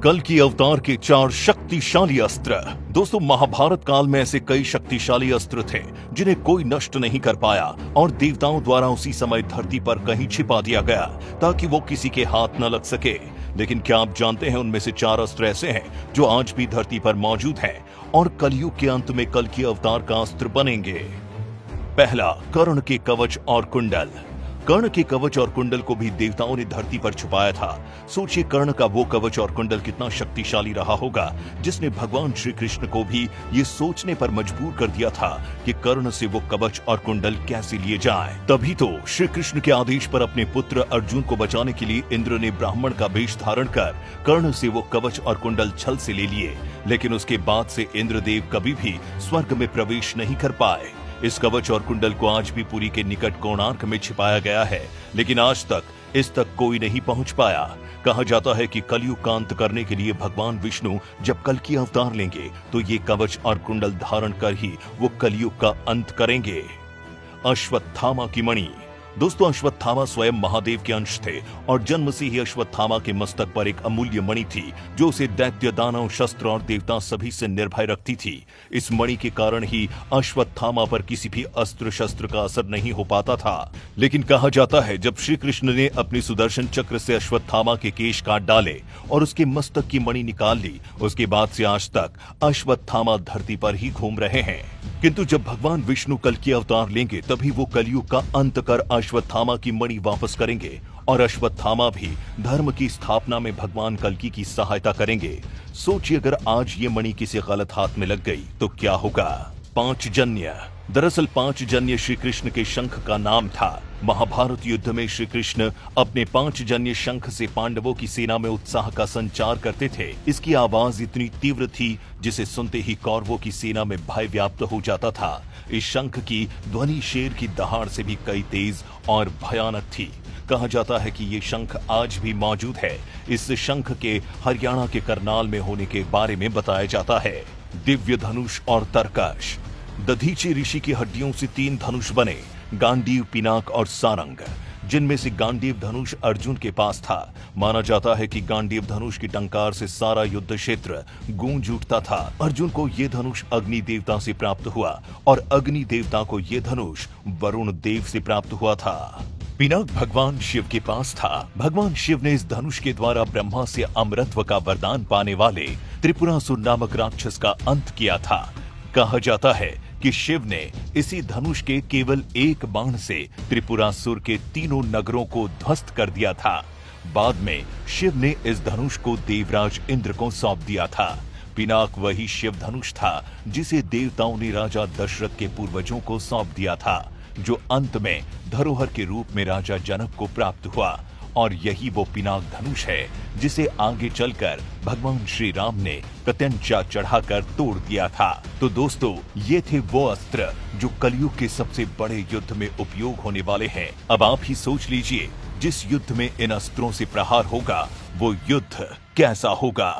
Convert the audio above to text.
कल की अवतार के 4 शक्तिशाली अस्त्र। दोस्तों, महाभारत काल में ऐसे कई शक्तिशाली अस्त्र थे जिन्हें कोई नष्ट नहीं कर पाया और देवताओं द्वारा उसी समय धरती पर कहीं छिपा दिया गया ताकि वो किसी के हाथ न लग सके। लेकिन क्या आप जानते हैं उनमें से 4 अस्त्र ऐसे हैं जो आज भी धरती पर मौजूद हैं और कलयुग के अंत में कल की अवतार का अस्त्र बनेंगे। पहला, कर्ण के कवच और कुंडल। कर्ण के कवच और कुंडल को भी देवताओं ने धरती पर छुपाया था। सोचिए कर्ण का वो कवच और कुंडल कितना शक्तिशाली रहा होगा जिसने भगवान श्री कृष्ण को भी ये सोचने पर मजबूर कर दिया था कि कर्ण से वो कवच और कुंडल कैसे लिए जाएं। तभी तो श्री कृष्ण के आदेश पर अपने पुत्र अर्जुन को बचाने के लिए इंद्र ने ब्राह्मण का वेश धारण कर कर्ण से वो कवच और कुंडल छल से ले लिए। लेकिन उसके बाद से इंद्रदेव कभी भी स्वर्ग में प्रवेश नहीं कर पाए। इस कवच और कुंडल को आज भी पुरी के निकट कोणार्क में छिपाया गया है, लेकिन आज तक इस तक कोई नहीं पहुंच पाया। कहा जाता है कि कलयुग का अंत करने के लिए भगवान विष्णु जब कल की अवतार लेंगे तो ये कवच और कुंडल धारण कर ही वो कलयुग का अंत करेंगे। अश्वत्थामा की मणि। दोस्तों, अश्वत्थामा स्वयं महादेव के अंश थे और जन्म से ही अश्वत्थामा के मस्तक पर एक अमूल्य मणि थी जो उसे दैत्य, दानव, शस्त्र और देवता सभी से निर्भय रखती थी। इस मणि के कारण ही अश्वत्थामा पर किसी भी अस्त्र शस्त्र का असर नहीं हो पाता था। लेकिन कहा जाता है जब श्री कृष्ण ने अपनी सुदर्शन चक्र से अश्वत्थामा के केश काट डाले और उसके मस्तक की मणि निकाल ली, उसके बाद से आज तक अश्वत्थामा धरती पर ही घूम रहे हैं। किंतु जब भगवान विष्णु कल की अवतार लेंगे तभी वो कलयुग का अंत कर अश्वत्थामा की मणि वापस करेंगे और अश्वत्थामा भी धर्म की स्थापना में भगवान कल्कि की सहायता करेंगे। सोचिए अगर आज ये मणि किसी गलत हाथ में लग गई तो क्या होगा। पांचजन्य। दरअसल पांचजन्य श्री कृष्ण के शंख का नाम था। महाभारत युद्ध में श्री कृष्ण अपने पांचजन्य शंख से पांडवों की सेना में उत्साह का संचार करते थे। इसकी आवाज इतनी तीव्र थी जिसे सुनते ही कौरवों की सेना में भय व्याप्त हो जाता था। इस शंख की ध्वनि शेर की दहाड़ से भी कई तेज और भयानक थी। कहा जाता है कि ये शंख आज भी मौजूद है। इस शंख के हरियाणा के करनाल में होने के बारे में बताया जाता है। दिव्य धनुष और तरकश। दधीची ऋषि की हड्डियों से 3 धनुष बने, गांडीव, पिनाक और सारंग, जिनमें से गांडीव धनुष अर्जुन के पास था। माना जाता है कि गांडीव धनुष की टंकार से सारा युद्ध क्षेत्र गूंज उठता था। अर्जुन को ये धनुष अग्नि देवता से प्राप्त हुआ और अग्नि देवता को ये धनुष वरुण देव से प्राप्त हुआ था। पिनाक भगवान शिव के पास था। भगवान शिव ने इस धनुष के द्वारा ब्रह्मा से अमरत्व का वरदान पाने वाले त्रिपुरासुर नामक राक्षस का अंत किया था। कहा जाता है कि शिव ने इसी धनुष के केवल एक बाण से त्रिपुरासुर के 3 नगरों को ध्वस्त कर दिया था। बाद में शिव ने इस धनुष को देवराज इंद्र को सौंप दिया था। पिनाक वही शिव धनुष था जिसे देवताओं ने राजा दशरथ के पूर्वजों को सौंप दिया था, जो अंत में धरोहर के रूप में राजा जनक को प्राप्त हुआ। और यही वो पिनाक धनुष है जिसे आगे चलकर भगवान श्री राम ने प्रत्यंचा चढ़ाकर तोड़ दिया था। तो दोस्तों, ये थे वो अस्त्र जो कलयुग के सबसे बड़े युद्ध में उपयोग होने वाले हैं। अब आप ही सोच लीजिए, जिस युद्ध में इन अस्त्रों से प्रहार होगा वो युद्ध कैसा होगा।